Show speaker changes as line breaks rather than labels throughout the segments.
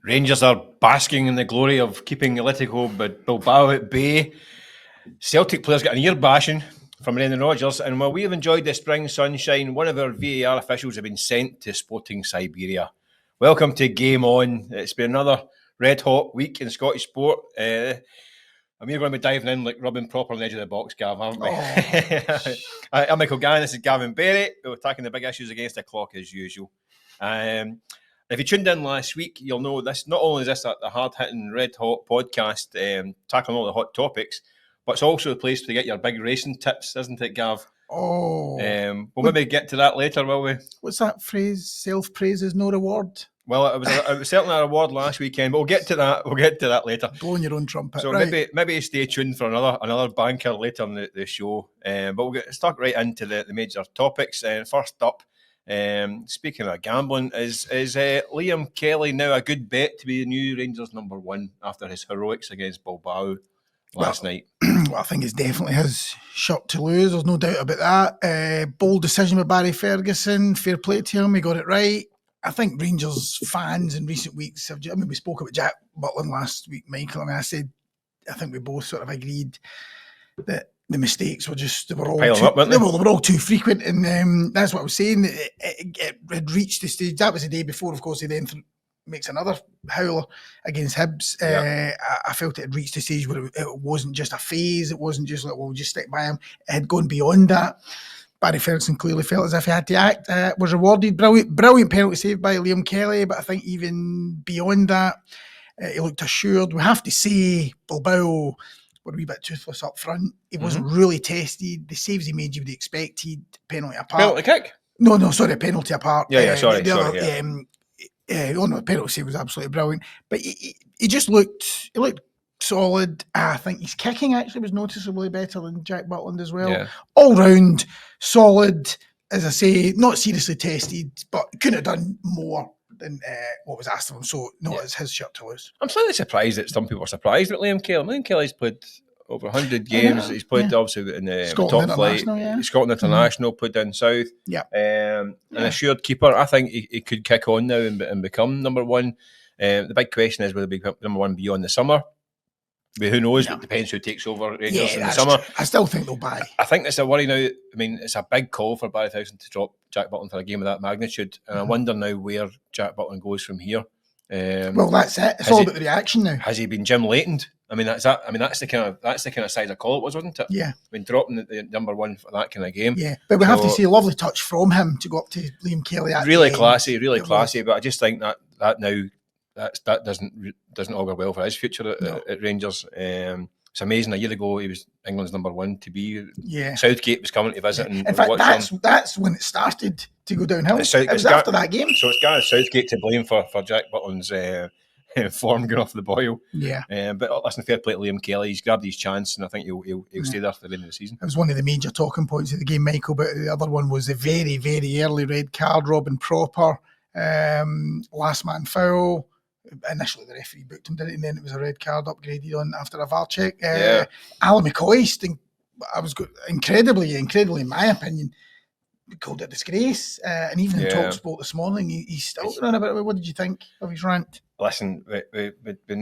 Rangers are basking in the glory of keeping Atletico Bilbao at bay. Celtic players got an ear bashing from Brendan Rodgers, and while we have enjoyed the spring sunshine, one of our VAR officials have been sent to Sporting Siberia. Welcome to Game On. It's been another red hot week in Scottish sport. I'm here going to be diving in like rubbing proper on the edge of the box, Gav, aren't we? Oh. I'm Mick Gannon, this is Gavin Berry. We're attacking the big issues against the clock as usual. If you tuned in last week, you'll know this. Not only is this a hard-hitting, red-hot podcast tackling all the hot topics, but it's also a place to get your big racing tips, isn't it, Gav?
Oh.
We'll maybe get to that later, will we?
What's that phrase? Self-praise is no reward.
Well, it was certainly a reward last weekend, but we'll get to that. We'll get to that later.
Blowing your own trumpet.
So
right.
maybe stay tuned for another banker later in the show. But we'll get stuck right into the major topics. First up, speaking of gambling, is Liam Kelly now a good bet to be the new Rangers number one after his heroics against Bilbao last night?
Well, I think it's definitely his shot to lose. There's no doubt about that. Bold decision with Barry Ferguson. Fair play to him. He got it right. I think Rangers fans in recent weeks have. I mean, we spoke about Jack Butland last week, Michael. I mean, I think we both sort of agreed that the mistakes were just they were all too frequent, and that's what I was saying. It had reached the stage. That was the day before, of course. He then makes another howler against Hibs. I felt it had reached a stage where it wasn't just a phase. It wasn't just like, well, we'll just stick by him. It had gone beyond that. Barry Ferguson clearly felt as if he had to act. Was rewarded. Brilliant penalty save by Liam Kelly. But I think even beyond that, he looked assured. We have to say Bilbao were a wee bit toothless up front. He wasn't really tested. The saves he made, you would have expected. Penalty apart.
Penalty kick?
No, sorry, penalty apart.
Sorry.
The penalty save was absolutely brilliant. But he just looked solid. I think his kicking actually was noticeably better than Jack Butland as well. Yeah. All round solid, as I say, not seriously tested, but couldn't have done more than what was asked of him. So it's his shirt to lose.
I'm slightly surprised that some people are surprised with Liam Kelly. Liam Kelly's played over 100 games. He's played obviously in the top flight. Scotland International, played down south. An assured keeper. I think he could kick on now and become number one. The big question is will he be number one beyond the summer? But who knows? It depends who takes over Rangers in the summer.
True. I still think they'll buy.
I think that's a worry now. I mean, it's a big call for Barry Ferguson to drop Jack Butland for a game of that magnitude, and I wonder now where Jack Butland goes from here.
Well, that's it. It's all about the reaction now.
Has he been Jim Leightoned? I mean, that's the kind of size of call it was, wasn't it?
Yeah.
I mean, dropping the number one for that kind of game.
Yeah, but we have to see a lovely touch from him to go up to Liam Kelly.
Really classy. But I just think that now. That doesn't augur well for his future at Rangers. It's amazing. A year ago, he was England's number one to be. Yeah. Southgate was coming to visit. And
in fact, that's when it started to go downhill. It was after that game.
So it's Gareth Southgate to blame for Jack Butland's form going off the boil.
Yeah.
But listen, fair play to Liam Kelly. He's grabbed his chance, and I think he'll stay there for the end of the season.
It was one of the major talking points of the game, Michael. But the other one was the very, very early red card, Robin Proper, last man foul. Initially, the referee booked him, didn't it? And then it was a red card upgraded on after a VAR check. Alan McCoy, I was incredibly, in my opinion, called it a disgrace. And even in TalkSport this morning, he's still going on about it. What did you think of his rant?
Listen, we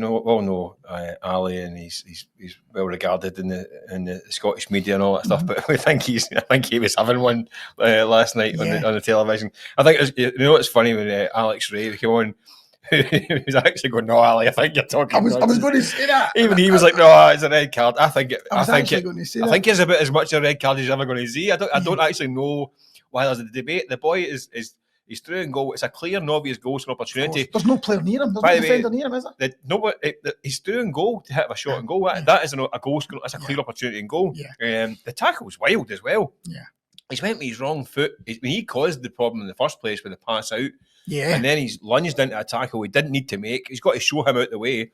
all know Ali, and he's well regarded in the Scottish media and all that stuff. But I think he was having one last night on the television. I think it's funny when Alex Ray came on. He was actually going, no, Ali, I think you're talking.
I was going to say that.
Even he was like, no, it's a red card. I think it's about as much a red card as you're ever going to see. I don't actually know why there's a debate. The boy is through and goal. It's a clear and obvious goal scoring opportunity.
There's no player near him. There's no defender near him, is there?
He's through and goal to hit a shot and goal. That is a goal scoring. That's a clear opportunity in goal.
Yeah.
The tackle was wild as well.
Yeah.
He's went with his wrong foot. He caused the problem in the first place with the pass out.
Yeah.
And then he's lunged into a tackle he didn't need to make. He's got to show him out the way.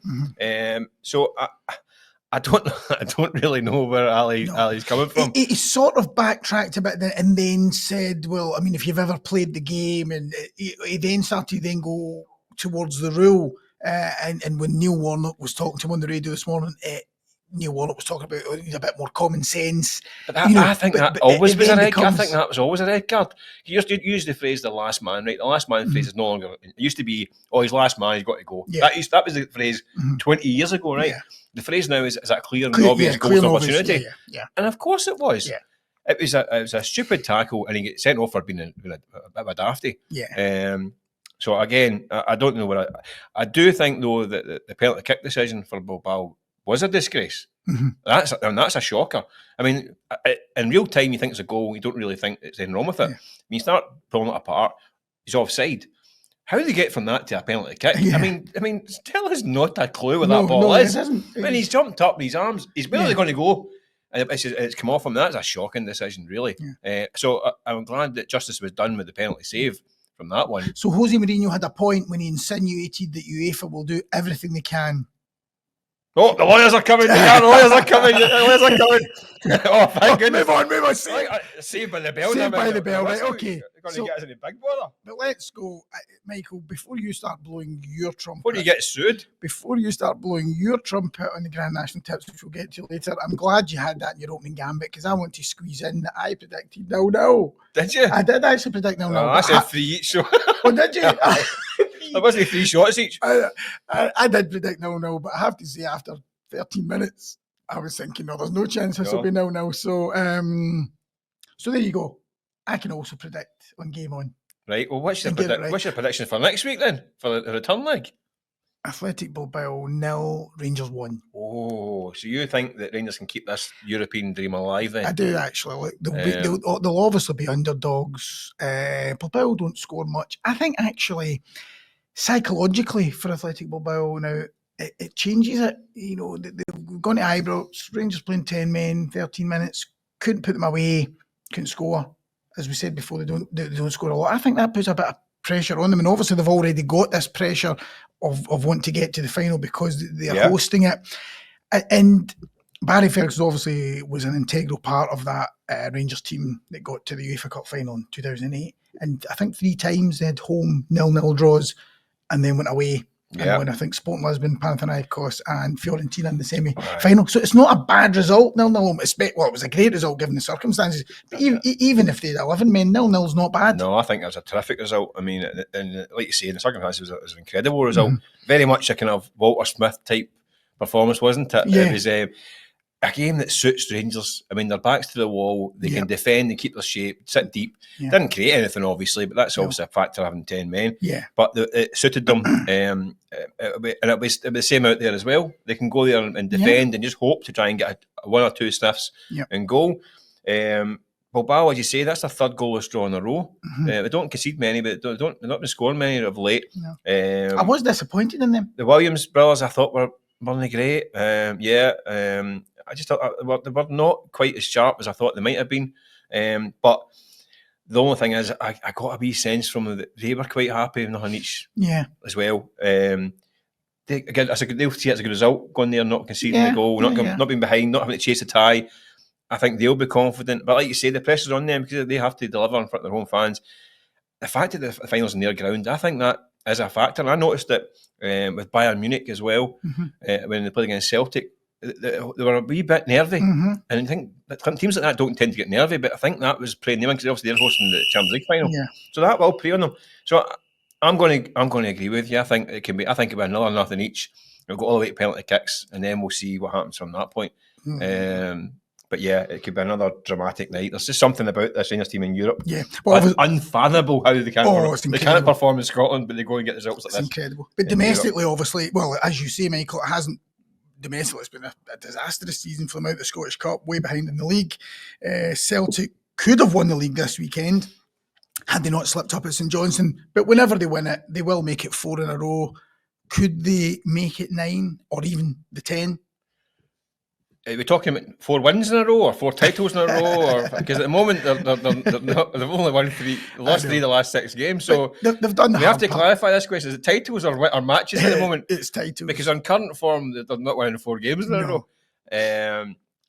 So I don't really know where Ali's coming from.
He sort of backtracked a bit and then said, well, I mean, if you've ever played the game, and he then started to go towards the rule. And when Neil Warnock was talking to him on the radio this morning, Neil Warnock was talking about, he needs a bit more common sense.
But that, I think that always was a red card. I think that was always a red card. You use the phrase "the last man," right? The last man phrase is no longer. It used to be, "Oh, he's last man. He's got to go."
Yeah.
That was the phrase 20 years ago, right?
Yeah.
The phrase now is that clear and obvious goals opportunity.
Yeah.
And of course it was.
Yeah.
It was a stupid tackle, and he gets sent off for being a bit of a dafty.
Yeah.
So again, I don't know what I do think though that the penalty kick decision for Bilbao was a disgrace. That's a shocker. I mean, in real time, you think it's a goal. You don't really think there's anything wrong with it. When you start pulling it apart, he's offside. How do they get from that to a penalty kick?
Yeah.
I mean, tell us not a clue where that ball is. When he's jumped up with his arms, he's barely going to go, and it's come off him. That's a shocking decision, really. So I'm glad that justice was done with the penalty save from that one.
So Jose Mourinho had a point when he insinuated that UEFA will do everything they can.
Oh, the lawyers are coming. The lawyers are coming. Oh, thank goodness.
Move on.
Saved by the bell.
Saved by the bell, right? Okay.
Going to get us in the big bother.
But let's go, Michael, before you start blowing your trumpet.
Before you get sued.
Before you start blowing your trumpet on the Grand National Tips, which we'll get to later, I'm glad you had that in your opening gambit, because I want to squeeze in that I predicted 0-0.
Did you?
I did actually predict 0-0.
I said 3 each. So.
Oh, did you?
There wasn't 3 shots each.
I did predict 0-0, but I have to say after 13 minutes, I was thinking, no, there's no chance this will be 0-0. So there you go. I can also predict on Game On.
Right. Well, what's your prediction for next week then? For the return leg? Athletic
Bilbao 0, Rangers 1.
Oh, so you think that Rangers can keep this European dream alive then?
I do actually. Look, they'll obviously be underdogs. Bilbao don't score much. I think actually, psychologically for Athletic Bilbao now, it changes it. You know, they've gone to Ibrox, Rangers playing 10 men, 13 minutes, couldn't put them away, couldn't score. As we said before, they don't score a lot. I think that puts a bit of pressure on them, and obviously they've already got this pressure of wanting to get to the final because they're hosting it. And Barry Ferguson obviously was an integral part of that Rangers team that got to the UEFA Cup final in 2008. And I think 3 times they had home 0-0 draws and then went away. And when I think Sporting Lisbon, Panathinaikos and Fiorentina in the semi-final. So it's not a bad result, 0-0. Well, it was a great result given the circumstances. But even if they had 11 men, 0-0's not bad.
No, I think it was a terrific result. I mean, and like you say, in the circumstances, it was an incredible result. Very much a kind of Walter Smith type performance, wasn't it?
Yeah.
It was a game that suits Rangers. I mean, their backs to the wall, they can defend, they keep their shape, sit deep. Didn't create anything, obviously, but that's obviously a factor having 10 men.
Yeah.
But it suited them. And it was the same out there as well. They can go there and defend and just hope to try and get a 1 or 2 sniffs and goal. Bilbao, as you say, that's their 3rd goalless draw in a row. They don't concede many, but they're not been scoring many of late.
No. I was disappointed in them.
The Williams brothers, I thought weren't they great? I just thought they were not quite as sharp as I thought they might have been. But the only thing is, I got a wee sense from them that they were quite happy with nothing each as well. They'll see it as a good result, going there, not conceding the goal, not being behind, not having to chase a tie. I think they'll be confident. But like you say, the pressure's on them because they have to deliver in front of their home fans. The fact that the final's in their ground, I think that is a factor. And I noticed it with Bayern Munich as well, when they played against Celtic. They were a wee bit nervy, and I think that teams like that don't tend to get nervy, but I think that was playing them because obviously they're hosting the Champions League final, so that will play on them. So I'm going to agree with you. I think it can be. I think it'll be another nothing each. We'll go all the way to penalty kicks, and then we'll see what happens from that point. But yeah, it could be another dramatic night. There's just something about this Rangers team in Europe. Yeah, well, unfathomable how they can't perform in Scotland, but they go and get results like this.
It's incredible. But domestically, obviously, well, as you say, Michael, it hasn't. Domestically, it's been a disastrous season for them out the Scottish Cup, way behind in the league. Celtic could have won the league this weekend had they not slipped up at St Johnstone. But whenever they win it, they will make it 4 in a row. Could they make it 9 or even the 10?
Are we talking about 4 wins in a row or 4 titles in a row? Because at the moment they've only won 3, lost 3 of the last 6 games. So
they've done.
We have to clarify this question: is it titles or matches at the moment?
It's titles
because on current form they're not winning 4 games in a row.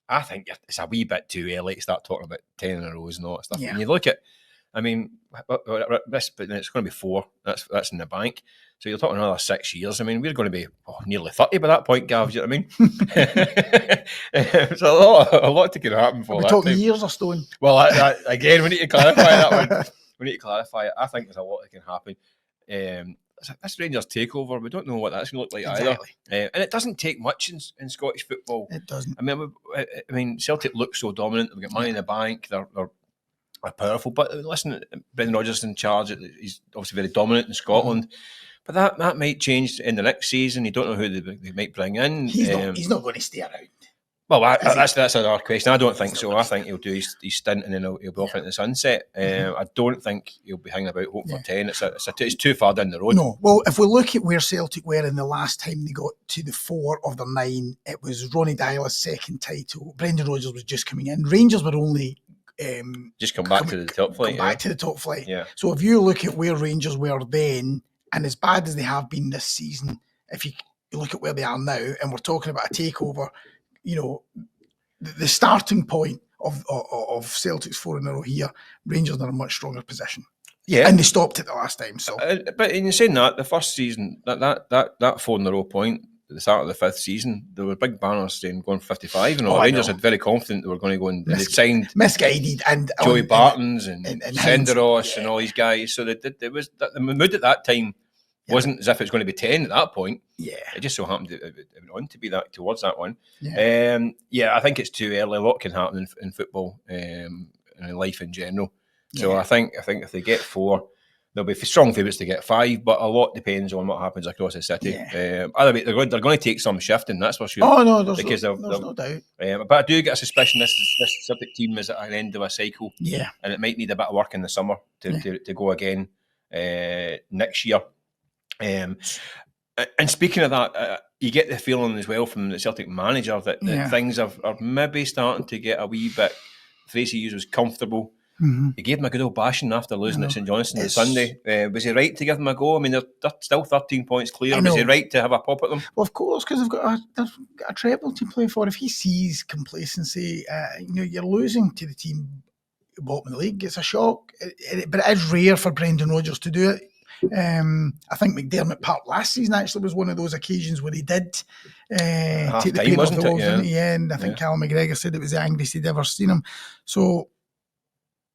I think it's a wee bit too early to start talking about 10 in a row. Is not stuff. When you look at I mean, but it's going to be 4. That's in the bank. So you're talking another 6 years. I mean, we're going to be nearly 30 by that point, Gav. You know what I mean? It's a lot to can happen for
Are we
that
talking
time.
years or stone?
Well, again, we need to clarify that one. We need to clarify it. I think there's a lot that can happen. This Rangers takeover, we don't know what that's going to look like either. And it doesn't take much in Scottish football.
It doesn't.
I mean, Celtic look so dominant. They've got money in the bank. They're powerful. But listen, Brendan Rodgers in charge. He's obviously very dominant in Scotland. But that might change in the next season. You don't know who they might bring in.
He's not going to stay around.
Well, that's another question. I don't think so. I think he'll do his stint and then he'll be off into the sunset. I don't think he'll be hanging about hoping for 10. It's too far down the road.
No. Well, if we look at where Celtic were in the last time they got to the 4 of their 9, it was Ronnie Dyla's second title. Brendan Rodgers was just coming in. Rangers were only
just come back to the top flight.
Back to the top flight.
Yeah.
So if you look at where Rangers were then, and as bad as they have been this season, if you look at where they are now, and we're talking about a takeover, you know, the starting point of Celtic's 4 in a row here, Rangers are in a much stronger position.
Yeah,
and they stopped it the last time. So,
but in saying that, the first season, that 4 in a row point at the start of the 5th season, there were big banners saying going 55, and Rangers had very confident they were going to go and they signed
misguided and
Joey Bartons and Senderos and all these guys. So there was the mood at that time wasn't as if it was going to be 10 at that point.
Yeah,
it just so happened it went on to be that towards that one.
Yeah,
I think it's too early. A lot can happen in football and in life in general. So I think if they get 4, there'll be strong favourites to get 5, but a lot depends on what happens across the city. Either way, they're going to take some shifting, that's for sure.
Oh no, there's no doubt.
But I do get a suspicion this Celtic team is at an end of a cycle.
Yeah,
and it might need a bit of work in the summer to go again next year. And speaking of that, you get the feeling as well from the Celtic manager that things are maybe starting to get a wee bit. Tracy Hughes was comfortable.
Mm-hmm.
He gave him a good old bashing after losing at St Johnstone on Sunday. Was he right to give them a go? I mean, they're still 13 points clear. Was he right to have a pop at them?
Well, of course, because they've got a treble to play for. If he sees complacency, you're losing to the team bottom of the league. It's a shock, but it is rare for Brendan Rodgers to do it. I think McDermott Park last season actually was one of those occasions where he did take the paint off the Wolves in the end. I think Callum McGregor said it was the angriest he'd ever seen him. So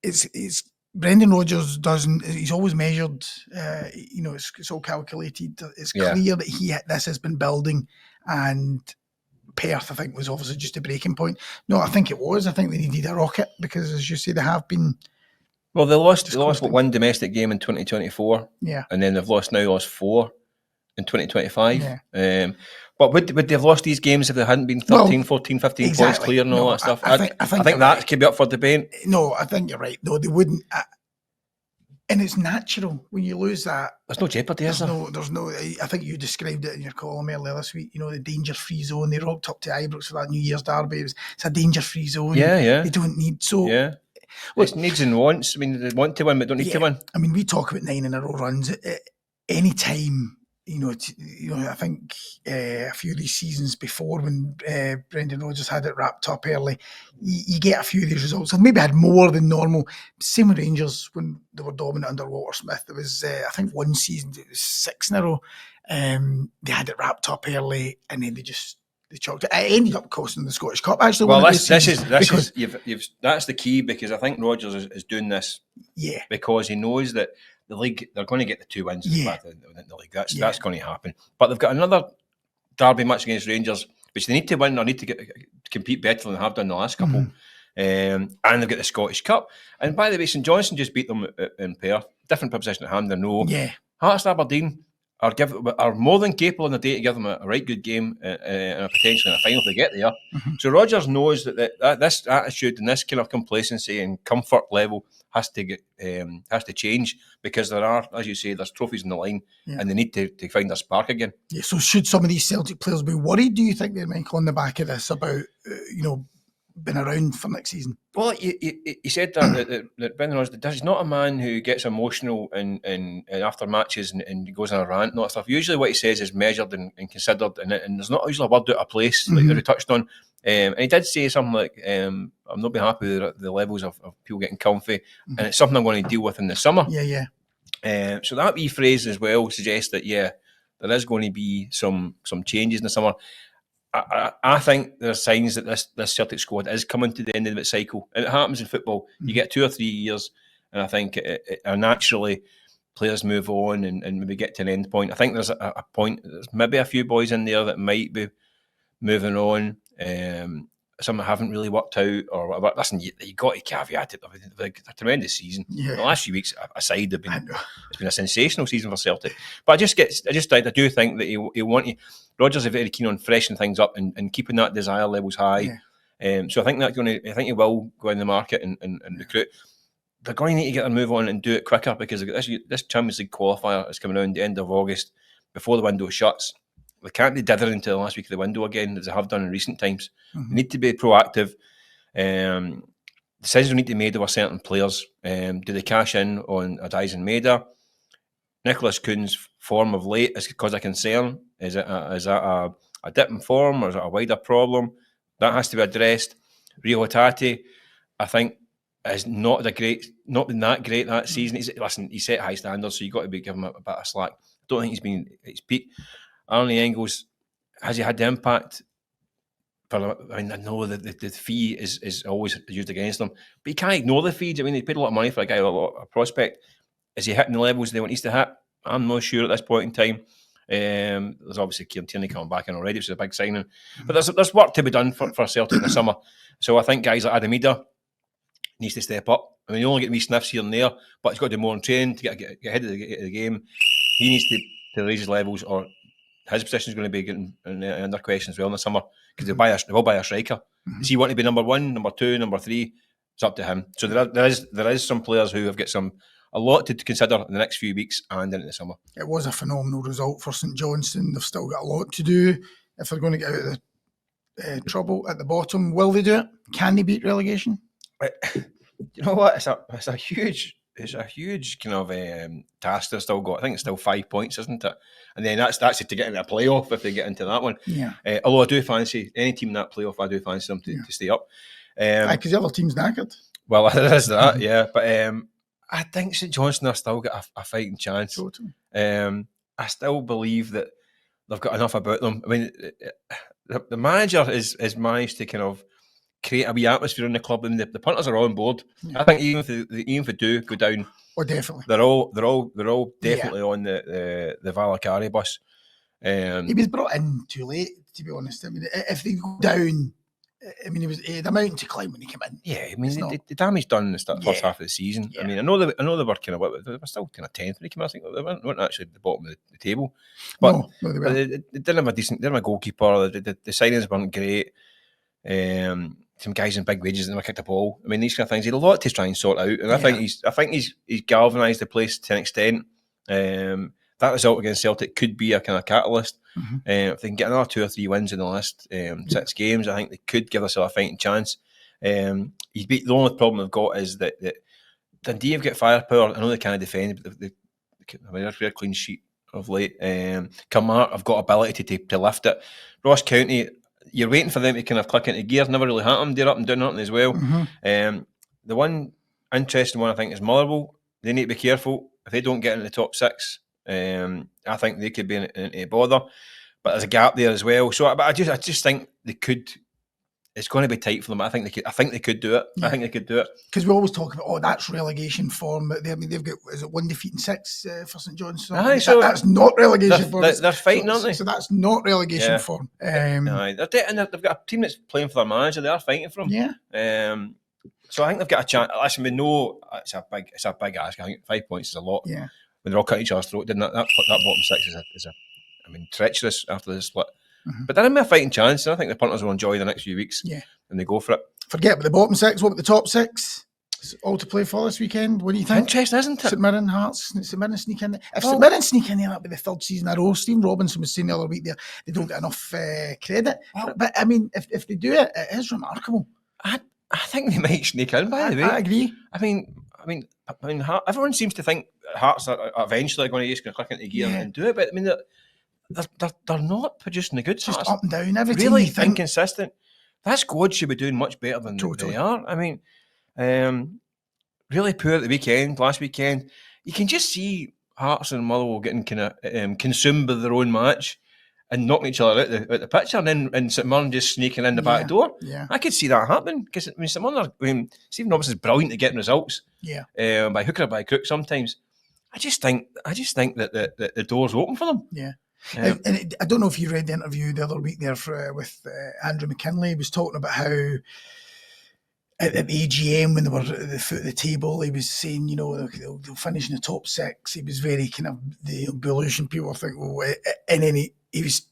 it's Brendan Rodgers doesn't. He's always measured. It's all calculated. It's clear that this has been building, and Perth, I think, was obviously just a breaking point. No, I think it was. I think they needed a rocket because, as you say, they have been.
Well, they lost one domestic game in 2024.
Yeah.
And then they've lost 4 in 2025. Yeah. But would they have lost these games if they hadn't been 13, 14, 15 points clear and all that stuff? I think that could be up for debate.
No, I think you're right. No, they wouldn't. And it's natural when you lose that.
There's no jeopardy, is there?
There's no. I think you described it in your column earlier this week. The danger-free zone. They rocked up to Ibrox for that New Year's derby. It's a danger-free zone.
Yeah.
They don't need so.
Yeah. Well, it's needs and wants. I mean, they want to win, but don't need to win.
I mean, we talk about 9 in a row runs. Any time, I think a few of these seasons before when Brendan Rodgers had it wrapped up early, you get a few of these results. I've maybe had more than normal. Same with Rangers when they were dominant under Walter Smith. There was, I think, one season it was 6 in a row. They had it wrapped up early, and then they chalked it. It ended up costing the Scottish Cup. Actually,
well, that's the key, because I think Rodgers is doing this, because he knows that the league, they're going to get the 2 wins in the league. That's going to happen. But they've got another derby match against Rangers, which they need to win or need to compete better than they have done the last couple. And they've got the Scottish Cup. And by the way, St Johnstone just beat them in Perth. Different position at hand, I know. Hearts Aberdeen are more than capable on the day to give them a right good game and a potentially in a final to get there. So Rodgers knows that this attitude and this kind of complacency and comfort level has to change, because there are, as you say, there's trophies on the line, and they need to find their spark again. Yeah.
So should some of these Celtic players be worried, do you think, then, Michael, on the back of this about been around for next season?
Well, he said that Brendan Rodgers, he's not a man who gets emotional and after matches and goes on a rant and all that stuff. Usually what he says is measured and considered, and there's not usually a word out of place, like we touched on. And he did say something like, I'm not be happy with the levels of people getting comfy, and it's something I'm going to deal with in the summer. So that wee phrase as well suggests that, there is going to be some changes in the summer. I think there are signs that this Celtic squad is coming to the end of its cycle. And it happens in football. You get 2 or 3 years, and I think naturally players move on and maybe get to an end point. I think there's a point, there's maybe a few boys in there that might be moving on. Some that haven't really worked out or whatever. Listen, you got to caveat it. A tremendous season. The last few weeks aside, it's been a sensational season for Celtic. But I do think that he'll want to. Rodgers is very keen on freshening things up and keeping that desire levels high. So I think I think he will go in the market and recruit. They're going to need to get their move on and do it quicker because this Champions League qualifier is coming around the end of August before the window shuts. They can't be dithering until the last week of the window again, as they have done in recent times. They need to be proactive. Decisions need to be made over certain players. Do they cash in on a Dyson Maeda? Nicholas Kuhn's form of late is cause of concern. Is that a dip in form or is it a wider problem? That has to be addressed. Rio Hatate, I think, is not been that great that season. He set high standards, so you've got to be giving him a bit of slack. I don't think he's been at his peak. Arnie Engels, has he had the impact? I know that the fee is always used against him, but you can't ignore the fees. I mean, they paid a lot of money for a guy, a prospect. Is he hitting the levels they want to hit? I'm not sure at this point in time. There's obviously Kieran Tierney coming back in already, which is a big signing. But there's work to be done for Celtic in the summer. So I think guys like Adam Ida needs to step up. I mean, you only get wee sniffs here and there, but he's got to do more in training to get ahead of the game. He needs to raise his levels, or his position is going to be getting under question as well in the summer because they will buy a striker. Does he want to be number 1, number 2, number 3? It's up to him. So there is some players who have got a lot to consider in the next few weeks and into the summer. It
was a phenomenal result for St Johnstone. They've still got a lot to do if they're going to get out of the trouble at the bottom. Will they do it? Can they beat relegation?
You know what? It's a huge kind of task they've still got. I think it's still 5 points, isn't it? And then that's to get into a playoff if they get into that one. Although I do fancy any team in that playoff, I do fancy them to stay up.
Because the other team's knackered.
Well, there is that, yeah. But I think St Johnstone have still got a fighting chance.
Totally.
I still believe that they've got enough about them. I mean, the manager is managed to kind of create a wee atmosphere in the club. I mean, the punters are all on board. I think even if they do go down,
definitely,
they're all definitely on the Valakari bus.
He was brought in too late, to be honest. I mean, if they go down, I mean, the mountain to climb when he came in.
Yeah, I mean, the damage done in the first half of the season. I mean, I know they were kind of, they were still kind of 10th when he came in. I think they weren't actually at the bottom of the table, but
no, they weren't.
They didn't have they didn't have a goalkeeper. The signings weren't great. Some guys in big wages and never kicked a ball. I mean, these kind of things. He had a lot to try and sort out, and I think he's galvanised the place to an extent. That result against Celtic could be a kind of catalyst. If they can get another 2 or 3 wins in the last 6 games, I think they could give themselves a fighting chance. The only problem they've got is that Dundee have got firepower. I know they can't defend, but they're a very clean sheet of late. Kilmarnock have got ability to lift it. Ross County, you're waiting for them to kind of click into gear. Never really happened. They're up and down nothing as well. The one interesting one I think is Motherwell. They need to be careful. If they don't get into the top 6, I think they could be in bother. But there's a gap there as well. So, I just think they could. It's going to be tight for them. I think they could do it. I think they could do it
because we always talk about that's relegation form. But they've got, is it 1 defeat and 6 for St Johnstone? That's not relegation form.
They're fighting, aren't they?
So that's not relegation form.
And they've got a team that's playing for their manager. They are fighting for him.
Yeah.
So I think they've got a chance. Listen, we know it's a big ask. I think 5 points is a lot.
Yeah.
When they're all cutting each other's throat, didn't that bottom 6 is treacherous after the split. But they're in a fighting chance, and I think the punters will enjoy the next few weeks.
Yeah.
And they go for it.
Forget about the bottom 6. What about the top 6? It's all to play for this weekend. What do you think?
Interesting, isn't it?
St Mirren, Hearts, St Mirren sneak in there. If St Mirren sneak in there, that'll be the 3rd season in a row. Steve Robinson was saying the other week there, they don't get enough credit. But I mean, if they do it, it is remarkable.
I think they might sneak in, by the way.
I agree.
I mean, everyone seems to think Hearts are eventually going to click into gear and do it, but I mean, they're not producing the goods.
Just up and down. Every
really
time inconsistent.
that squad should be doing much better than
Totally.
they are. I mean, really poor at the last weekend. You can just see Hearts and Motherwell getting kind of consumed by their own match and knocking each other out the picture, and then St Mirren just sneaking in the back door.
Yeah.
I could see that happening because St Mirren, Stephen Robinson's brilliant at getting results.
Yeah.
By hook or by crook sometimes. I just think that the door's open for them.
Yeah. And I don't know if you read the interview the other week there with Andrew McKinley. He was talking about how at the AGM when they were at the foot of the table, he was saying, they'll finish in the top 6. He was very kind of the bullish, and people think, and then he was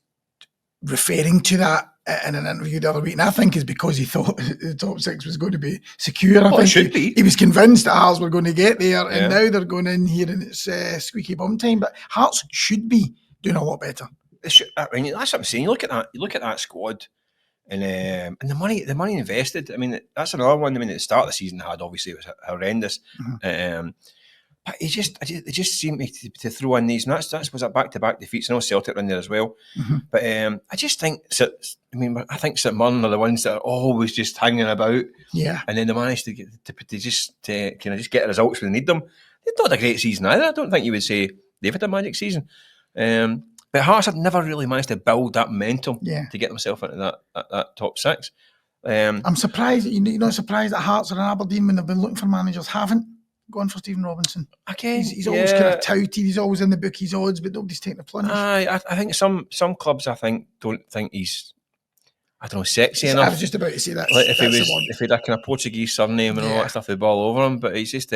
referring to that in an interview the other week, and I think it's because he thought the top 6 was going to be secure. I think
it should be.
He was convinced that Hearts were going to get there, and now they're going in here and it's squeaky bum time. But Hearts should be doing a lot better.
I mean, that's what I'm saying. You look at that squad, and the money invested. I mean, that's another one. I mean, at the start of the season, it was horrendous. But they just seem to throw in these, and that's was a back-to-back defeats. I know Celtic are in there as well, but I just think I think St Mirren are the ones that are always just hanging about.
Yeah, and
then they manage to just get results when they need them. They've not had a great season either. I don't think you would say they've had a magic season. But Hearts have never really managed to build that momentum to get themselves into that top 6.
I'm surprised. You're not surprised that Hearts and Aberdeen, when they've been looking for managers, haven't gone for Stephen Robinson.
Okay,
he's always kind of touted. He's always in the bookies odds, but nobody's taking the plunge.
I think some clubs don't think he's, I don't know, sexy enough.
I was just about to say that.
Like if he had a kind of Portuguese surname and all that stuff, they'd ball over him. But he's just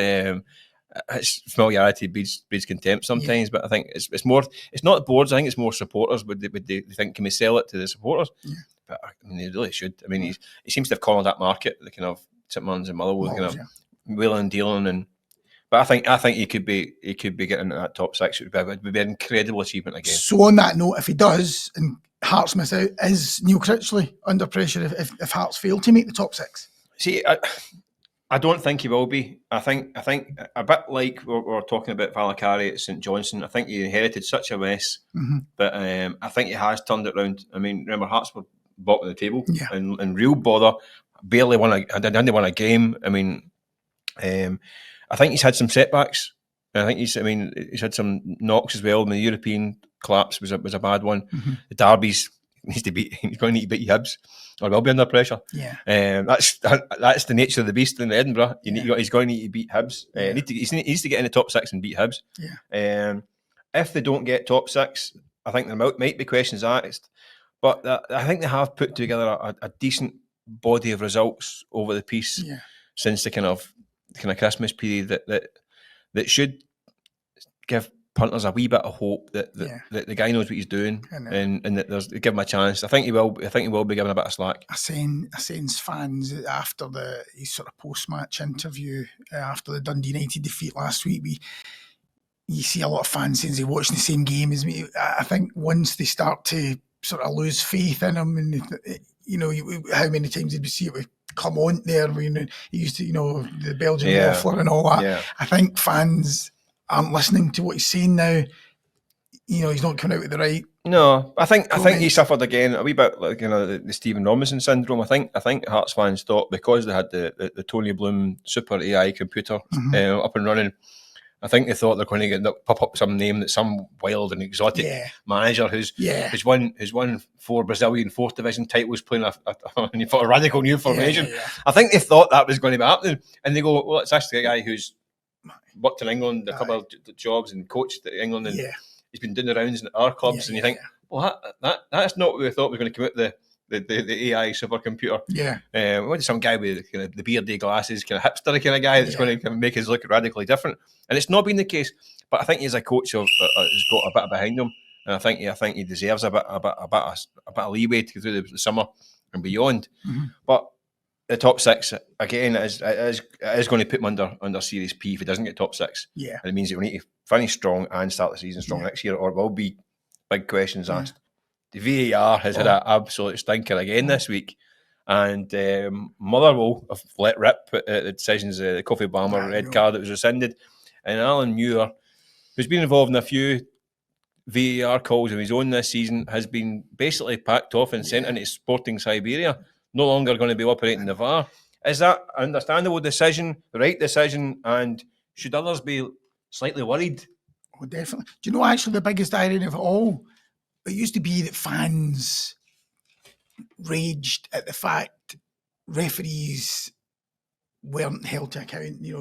it's familiarity breeds contempt sometimes. But I think it's more. It's not the boards. I think it's more supporters. Would they think, can we sell it to the supporters? Yeah. But I mean, they really should. I mean, he seems to have cornered that market. The kind of St Mirren's and Motherwell, kind of wheeling and dealing and. But I think he could be getting into that top 6. It would be an incredible achievement again.
So on that note, if he does and Hearts miss out, is Neil Critchley under pressure if Hearts fail to make the top 6?
See, I don't think he will be. I think a bit like we're talking about Valakari at St Johnstone. I think he inherited such a mess, but I think he has turned it round. I mean, remember Hearts were bottom of the table and real bother. Barely won a game. I mean. I think he's had some setbacks. I think he's had some knocks as well. The European collapse was a bad one. The derbies he's going to need to beat Hibs, or will be under pressure.
Yeah,
that's the nature of the beast in Edinburgh. He's going to need to beat Hibs. He needs to get in the top 6 and beat Hibs.
Yeah.
If they don't get top 6, I think there might be questions asked. But I think they have put together a decent body of results over the piece since the kind of Christmas period that should give punters a wee bit of hope that the guy knows what he's doing and that give him a chance. I think he will be given a bit of slack.
I sense fans after his sort of post-match interview after the Dundee United defeat last week. You see a lot of fans saying they're watching the same game as me. I think once they start to sort of lose faith in him, and how many times did we see it with Clement there when he used to, the Belgian waffler and all that. Yeah. I think fans aren't listening to what he's saying now. He's not coming out with the right.
No, I think he suffered again a wee bit like the Stephen Robinson syndrome. I think Hearts fans thought because they had the Tony Bloom super AI computer up and running. I think they thought they're going to pop up some name that some wild and exotic manager who's won 4 Brazilian 4th division titles playing a radical new formation. I think they thought that was going to be happening, and they go, well, it's actually a guy who's worked in England, a couple of jobs and coached in England, and he's been doing the rounds in our clubs, and you think, well, that's not what we thought was going to come out the AI supercomputer. What is some guy with kind of the beardy glasses, kind of hipster kind of guy that's going to kind of make us look radically different? And it's not been the case. But I think he's a coach has got a bit behind him, and I think he deserves a bit of leeway to go through the summer and beyond. But the top 6 again is going to put him under Series P if he doesn't get top 6. And it means he will need to finish strong and start the season strong next year, or will be big questions asked. The VAR has had an absolute stinker again this week, and Motherwell have let rip at the decisions, the Coffee Balmer red card that was rescinded, and Alan Muir, who's been involved in a few VAR calls of his own this season, has been basically packed off and sent into Sporting Siberia. no longer going to be operating the VAR. Is that an understandable decision, the right decision, and should others be slightly worried?
Oh, definitely. Do you know actually the biggest irony of it all? It used to be that fans raged at the fact referees weren't held to account. There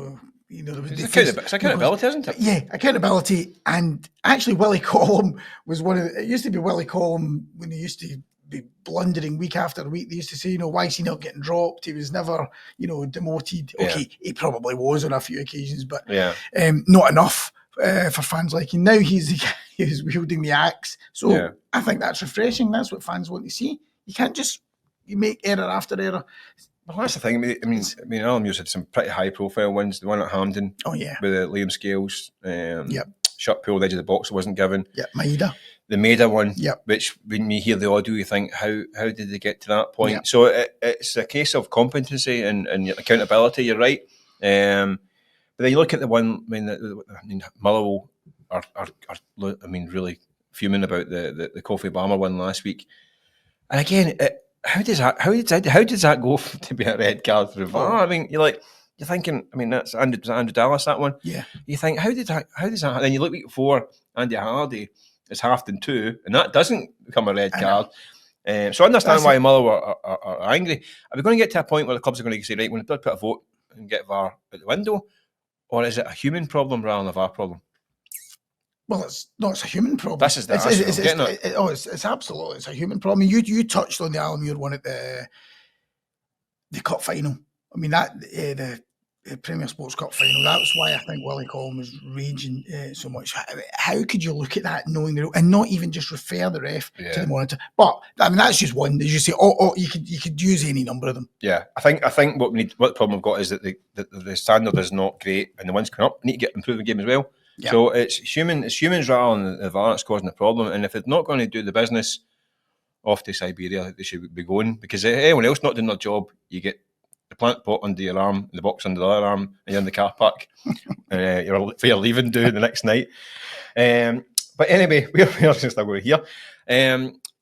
was
it's accountability, isn't it?
Yeah, accountability. And actually, Willie Collum was one of it used to be Willie Collum when he used to be blundering week after week. They used to say, why is he not getting dropped? He was never, demoted. Okay, he probably was on a few occasions, but not enough for fans like him. Now he's wielding the axe. So I think that's refreshing. That's what fans want to see. You can't just make error after error.
Well, that's the thing. I mean, Alan Muir's had some pretty high-profile ones. The one at Hampden, with Liam Scales, shut pull, the edge of the box wasn't given.
Yeah, Maida.
The Maida one, which when you hear the audio, you think, how did they get to that point? Yep. So it's a case of competency and accountability. You're right. But then you look at the one. I mean, Motherwell are really fuming about the Kofi Balmer one last week. And again, how does that go to be a red card through VAR? I mean, you're thinking. I mean, that's Andrew Dallas, that one.
Yeah. You
think how does that? Then you look week 4, Andy Hardy is halved in 2, and that doesn't become a red card. So I understand why Motherwell are angry. Are we going to get to a point where the clubs are going to say, right, we're going to put a vote and get VAR out the window, or is it a human problem rather than a VAR problem?
Well, it's a human problem.
It's
absolutely, it's a human problem. You touched on the Alan Muir one at the cup final. I mean, that the Premier Sports Cup final. That's why I think Willie Collum was raging so much. How could you look at that knowing the rule and not even just refer the ref to the monitor? But I mean, that's just one. As you say, you could use any number of them.
Yeah, I think what the problem we've got is that the standard is not great, and the ones coming up need to improve the game as well. Yep. So it's humans rather than the VAR that's causing the problem. And if they're not going to do the business off to Siberia, they should be going, because anyone else not doing their job, you get the plant pot under your arm, the box under the other arm, and you're in the car park. You're leaving the next night. But anyway, we're just still going here.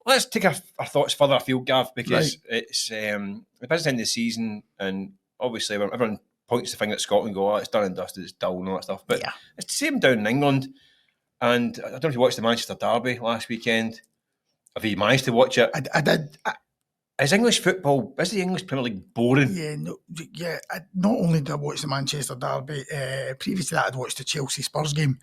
Let's take our thoughts further afield, Gav, because it's the business end of the season, and obviously everyone points the finger at Scotland, go, it's done and dusted, it's dull and all that stuff. But it's the same down in England. And I don't know if you watched the Manchester Derby last weekend. Have you managed to watch it?
I did. Is
the English Premier League boring?
Yeah, not only did I watch the Manchester Derby, previous to that I'd watched the Chelsea Spurs game.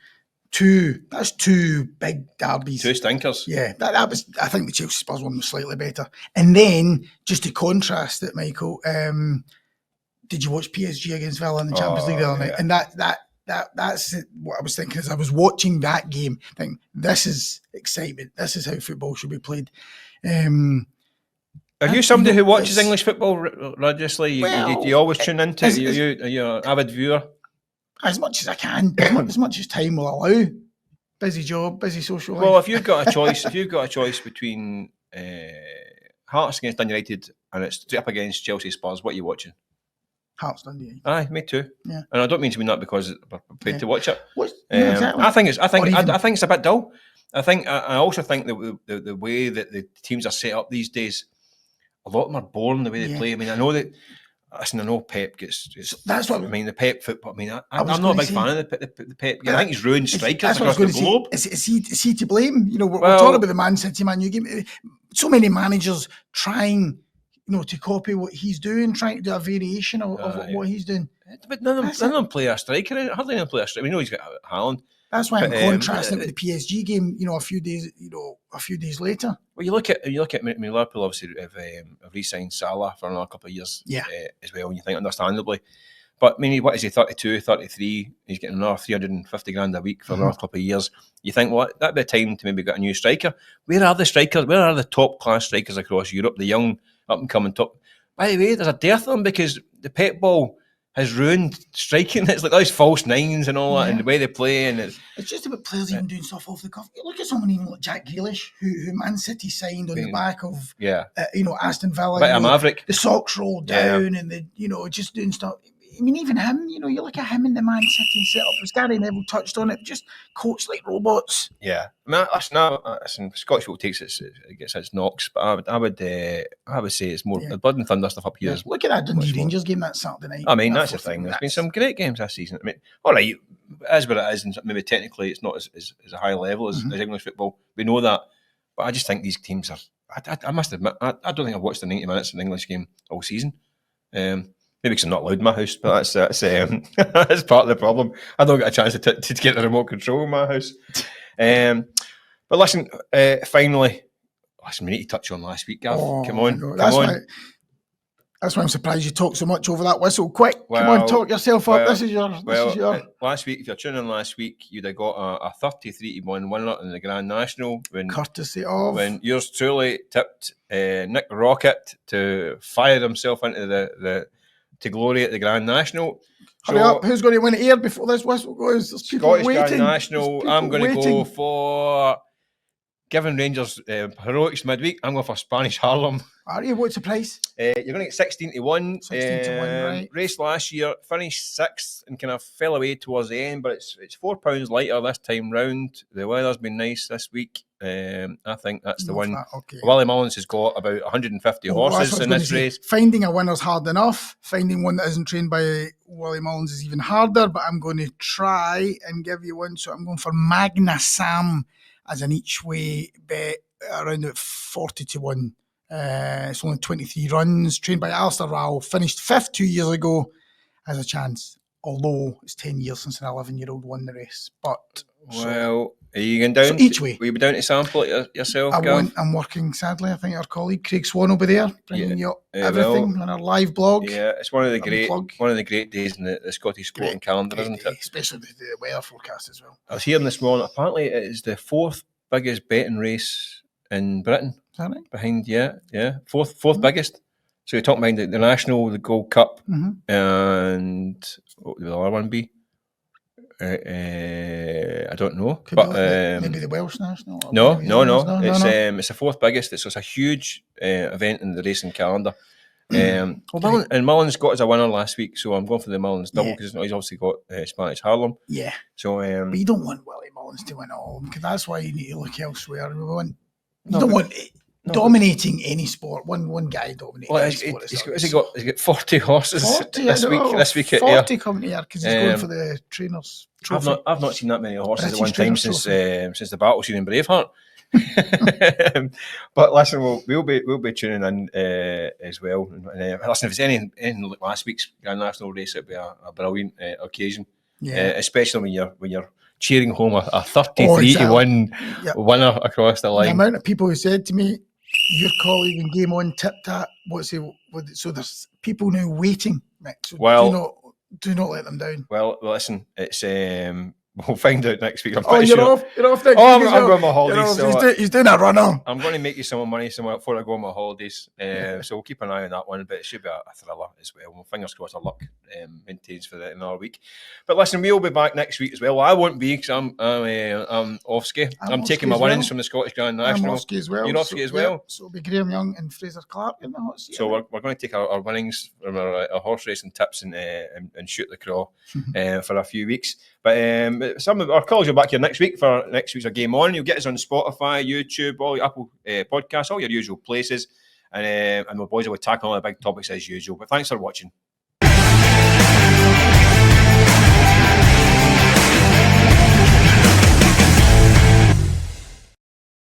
That's two big derbies.
2 stinkers.
Yeah, that was, I think the Chelsea Spurs one was slightly better. And then, just to contrast it, Michael, did you watch PSG against Villa in the Champions League the other night? And that's what I was thinking as I was watching that game. Thinking, this is excitement. This is how football should be played.
Are you somebody who watches English football religiously? You always tune into it? Are you an avid viewer?
As much as I can, as much as time will allow. Busy job, busy social life.
Well, if you've got a choice between Hearts against Dundee United and it's straight up against Chelsea Spurs, what are you watching?
Hearts Dundee.
Aye, me too.
Yeah,
and I don't mean to mean that because we're paid to watch it.
Exactly.
I think it's a bit dull. I also think that the way that the teams are set up these days, a lot of them are boring the way they play. I mean, I know Pep gets.
That's what
I mean. The Pep football. I mean, I'm not a big fan of the Pep. I think he's ruined strikers across the globe.
Is he to blame? We're talking about the Man City, Man U game. So many managers trying, to copy what he's doing, trying to do a variation of what he's doing.
But none of them play a striker. Hardly anyone play a striker. We know he's got Haaland.
That's why I'm contrasting it with the PSG game. A few days later.
Well, you look at Liverpool obviously have re-signed Salah for another couple of years, as well. And you think understandably, but I mean, what is he? 32, 33? He's getting another 350 grand a week for another couple of years. You think, that'd be a time to maybe get a new striker. Where are the strikers? Where are the top class strikers across Europe? The young up and coming top. By the way, there's a dearth of them because the Pep ball has ruined striking. It's like those false nines and all that, and the way they play, and it's
just about players even doing stuff off the cuff. You look at someone even like Jack Grealish, who Man City signed on the back of Aston Villa.
Bit of Maverick.
The socks rolled down, and just doing stuff. mean, even him, you look at him in the Man City setup, as Gary Neville touched on it, just coached like robots.
Yeah. I mean, listen, Scottish football it gets its knocks, but I would say it's more the Blood and Thunder stuff up here.
Look at that Dundee Rangers game that Saturday night.
I mean, that's the thing. There's been some great games this season. I mean, all right, it is what it is, and maybe technically it's not as a high level as English football. We know that, but I just think these teams are. I must admit, I don't think I've watched the 90 minutes of an English game all season. Maybe because I'm not allowed in my house, but that's that's part of the problem. I don't get a chance to get the remote control in my house. But listen, finally, we need to touch on last week, Gav. Come on.
That's why I'm surprised you talked so much over that whistle. Quick, come on, talk yourself up. This is your.
Last week, if you're tuning in last week, you'd have got a 33-1 winner in the Grand National.
Courtesy of.
When yours truly tipped Nick Rocket to fire himself into to glory at the Grand National.
Hurry up, who's going to win it here before this whistle goes? There's people
Scottish
waiting.
Grand National, I'm going to go for Gavin Rangers heroics midweek. I'm going for Spanish Harlem.
Are you? What's the price?
You're going to get 16-1.
16-1, right.
Race last year, finished 6th and kind of fell away towards the end, but it's £4 lighter this time round. The weather's been nice this week. I think that's the one.
Okay.
Wally Mullins has got about 150 horses in this race.
Finding a winner's hard enough. Finding one that isn't trained by Wally Mullins is even harder, but I'm going to try and give you one. So I'm going for Magna Sam as an each way bet around at 40-1. It's only 23 runs, trained by Alistair Rowell, finished 5th 2 years ago, has a chance, although it's 10 years since an 11-year-old won the race. But
well, are you going down?
So each way.
Will you be down to sample it yourself,
I'm working, sadly. I think our colleague Craig Swan will be there, bringing you everything on our live blog.
Yeah, it's one of the great days in the Scottish sporting calendar, isn't it?
Especially the weather forecast as well.
I was hearing this morning, apparently it is the 4th biggest betting race in Britain.
Is that right?
Behind, fourth biggest. So you're talking behind the National, the Gold Cup, and what would the other one be? I don't know.
Maybe the Welsh National?
No. It's the 4th biggest. So it's a huge event in the racing calendar. Mullins got as a winner last week, so I'm going for the Mullins double because he's obviously got Spanish Harlem.
Yeah.
So,
but you don't want Willie Mullins to win all, because that's why you need to look elsewhere. You don't want dominating any sport. One guy dominating any sport.
He's got 40 horses
40,
this week at
40 coming here because he's going for the trainers trophy.
I've not seen that many horses at one time since the battle scene in Braveheart. But listen, we'll be tuning in as well. Listen, if it's anything like last week's Grand National race, it'd be a brilliant occasion. Yeah. Especially when you're cheering home a 33-1 winner across the line.
The amount of people who said to me, your colleague in Game On tipped that. So there's people now waiting, Mick. So do not let them down. Well,
listen, it's we'll find out next week.
You're off next week.
I'm going on my holidays.
He's doing a runner.
I'm going to make you some money somewhere before I go on my holidays. So we'll keep an eye on that one, but it should be a thriller as well. Well, fingers crossed our luck maintains for that another week. But listen, we'll be back next week as well. I won't be because I'm off ski. I'm taking my winnings from the Scottish Grand National.
I'm off ski as well.
You're off ski as well?
Yeah, so it'll be Graham Young and Fraser Clark in the hot seat.
So we're going to take our winnings from our horse racing tips and shoot the craw for a few weeks. But some of our colleagues are back here next week for next week's Game On. You'll get us on Spotify, YouTube, all your Apple podcasts, all your usual places. And my boys will tackle all the big topics as usual. But thanks for watching.